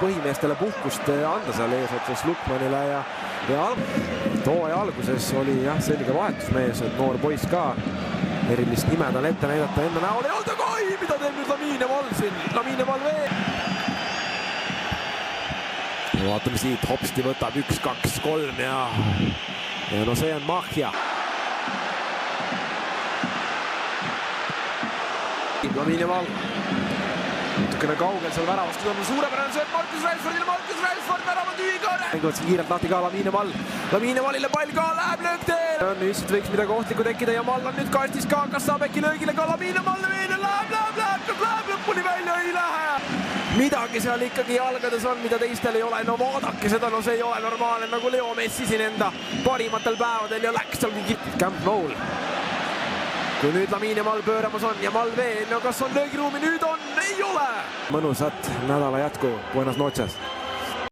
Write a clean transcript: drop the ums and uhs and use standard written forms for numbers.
põhimeestele puhkust anda seal eesotsas Lukmanile ja hooaja alguses oli jah selge vahetusmees, et noor poiss ka erilist nime tal ette näidata enda näol ei olnud, aga oi, mida teeb nüüd Lamineval siin, Lamineval veel. Ja vaatame siit, Hopsti võtab 1, 2, 3 ja no see on Mahja. Lamineval natukene kaugel seal väravast, on suurepärane sööt Markus Ralfordile, Markus Ralford värava tühikorre. Mängivad siin kiirelt lahti ka Laminevalile pall ka läheb löökteel. Nüüd võiks midagi ohtlikku tekkida ja Mall on nüüd kastis ka, kas saab äkki löögile ka Lamineval läheb lõpuni välja, ei lähe. Midagi seal ikkagi jalgades on, mida teistel ei ole, no vaadake seda, no see ei ole normaalne, nagu Leo Messi siin enda parimatel päevadel ja läks seal mingi Camp Noul. Kui nüüd Lamineval pööramas on ja Mall veel, no kas on löögiruumi, nüüd on, ei ole! Mõnusat nädala jätku, buenas noches!